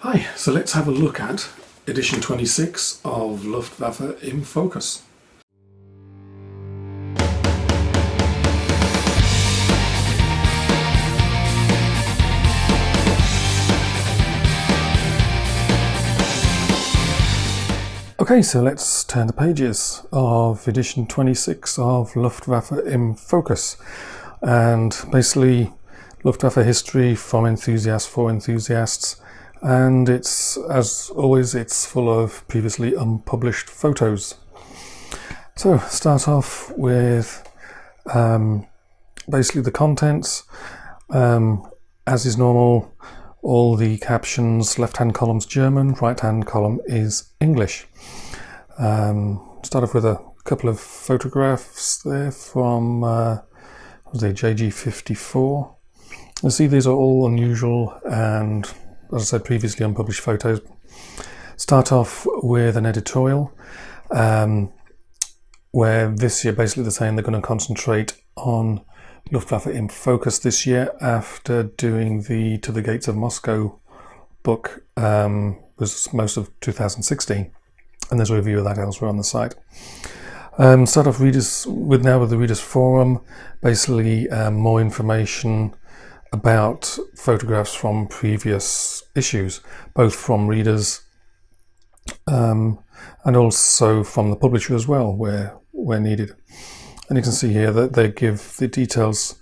Hi, so let's have a look at edition 26 of Luftwaffe in Focus. Okay, so let's turn the pages of edition 26 of Luftwaffe in Focus. And basically, Luftwaffe history from enthusiasts for enthusiasts. And it's, as always, it's full of previously unpublished photos. So, start off with basically the contents. As is normal, all the captions, left-hand column's German, right-hand column is English. Start off with a couple of photographs there from the JG54. You see these are all unusual and, as I said, previously unpublished photos. Start off with an editorial where this year basically they're saying they're going to concentrate on Luftwaffe in Focus this year after doing the To the Gates of Moscow book was most of 2016, and there's a review of that elsewhere on the site. Start off with the Readers Forum, basically more information about photographs from previous issues, both from readers and also from the publisher as well, where needed. And you can see here that they give the details.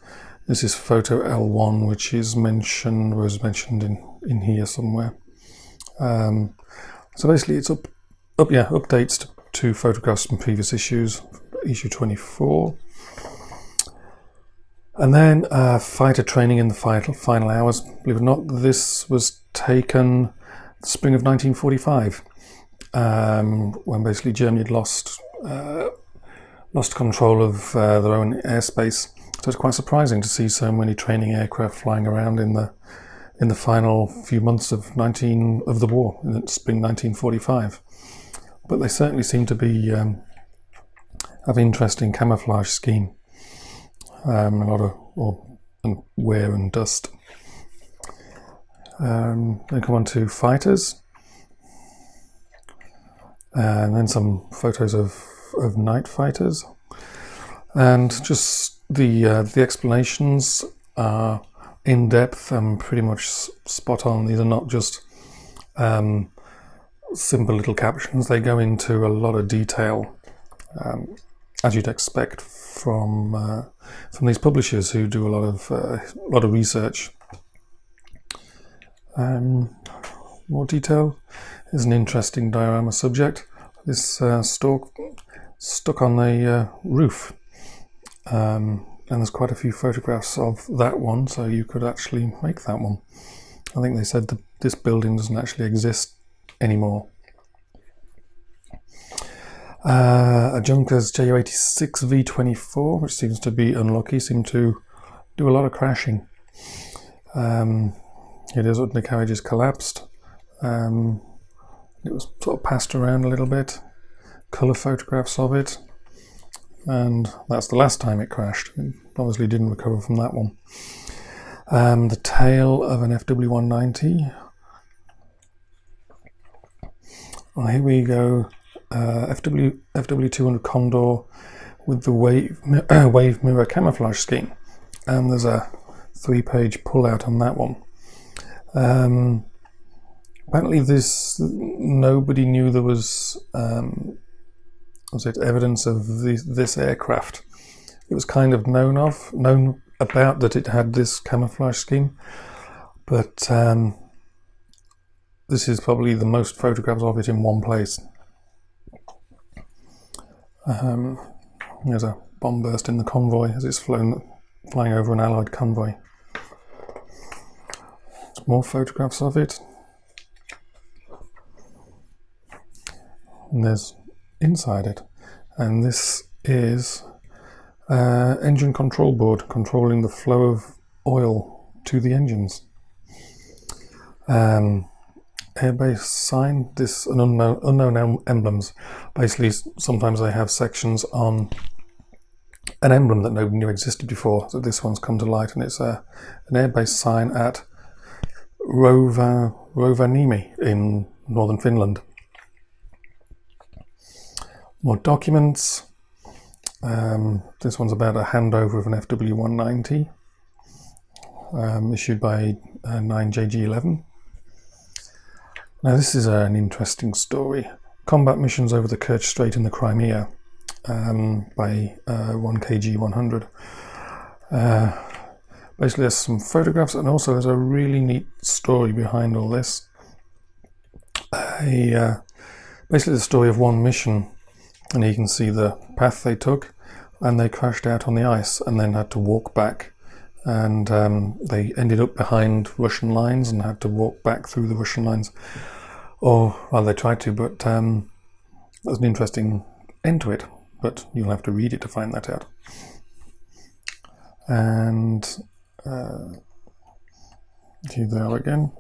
This is photo L1, which was mentioned in here somewhere. So basically, it's updates to photographs from previous issues, issue 24. And then fighter training in the final hours. Believe it or not, this was taken the spring of 1945, when basically Germany had lost control of their own airspace. So it's quite surprising to see so many training aircraft flying around in the final few months of the war in the spring 1945. But they certainly seem to be have an interesting camouflage scheme. A lot of wear and dust. Then come on to fighters, and then some photos of night fighters, and just the explanations are in depth and pretty much spot on. These are not just simple little captions. They go into a lot of detail, as you'd expect from these publishers who do a lot of research. More detail. Is an interesting diorama subject. This stork stuck on the roof, and there's quite a few photographs of that one, so you could actually make that one. I think they said that this building doesn't actually exist anymore. A Junkers Ju-86 V-24, which seems to be unlucky, seemed to do a lot of crashing. It is the carriage is collapsed. It was sort of passed around a little bit. Colour photographs of it, and that's the last time it crashed. It obviously didn't recover from that one. The tail of an FW-190. Well, here we go. FW-200 Condor with the wave mirror camouflage scheme, and there's a 3-page pullout on that one. Apparently, nobody knew there was evidence of this aircraft. It was kind of known about that it had this camouflage scheme, but this is probably the most photographs of it in one place. There's a bomb burst in the convoy as it's flying over an Allied convoy. Some more photographs of it. And there's inside it. And this is engine control board controlling the flow of oil to the engines. Airbase sign, this an unknown emblems. Basically, sometimes they have sections on an emblem that nobody knew existed before. So this one's come to light, and it's an airbase sign at Rovaniemi in northern Finland. More documents. This one's about a handover of an FW-190 issued by 9JG11. Now this is an interesting story. Combat missions over the Kerch Strait in the Crimea by 1KG100. Basically there's some photographs, and also there's a really neat story behind all this. Basically the story of one mission, and you can see the path they took, and they crashed out on the ice and then had to walk back, and they ended up behind Russian lines and had to walk back through the Russian lines, or well, they tried to, but there's an interesting end to it, but you'll have to read it to find that out. And here they are again.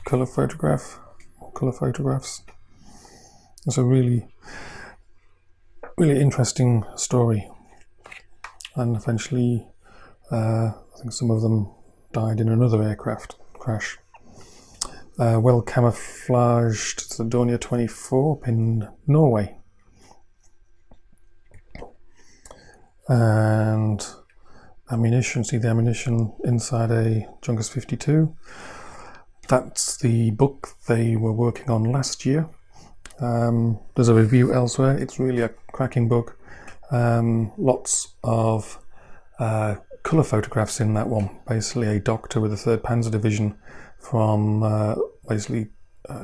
Colour photographs. It's a really interesting story, and eventually I think some of them died in another aircraft crash. Well camouflaged Dornier 24 up in Norway. And ammunition, see the ammunition inside a Junkers 52. That's the book they were working on last year. There's a review elsewhere. It's really a cracking book. Lots of colour photographs in that one. Basically a doctor with the 3rd Panzer Division from was it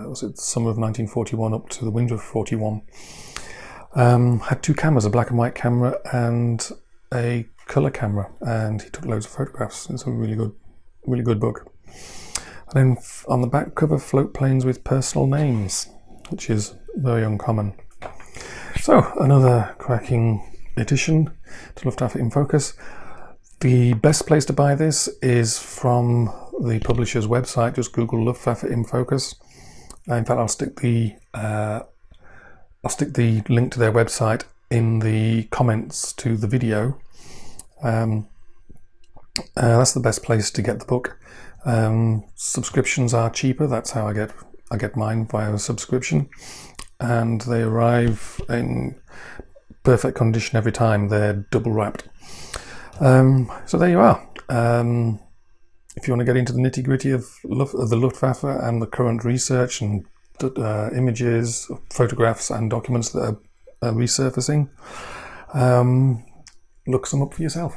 the summer of 1941 up to the winter of 41. Had 2 cameras, a black and white camera and a colour camera, and he took loads of photographs. It's a really good book. And then on the back cover, float planes with personal names, which is very uncommon. So another cracking addition to Luftwaffe in Focus. The best place to buy this is from the publisher's website. Just Google Luftwaffe in Focus. In fact, I'll stick the link to their website in the comments to the video. That's the best place to get the book. Subscriptions are cheaper. That's how I get mine, via a subscription, and they arrive in perfect condition every time. They're double wrapped. So there you are. If you want to get into the nitty-gritty of the Luftwaffe and the current research and images, photographs and documents that are resurfacing, look some up for yourself.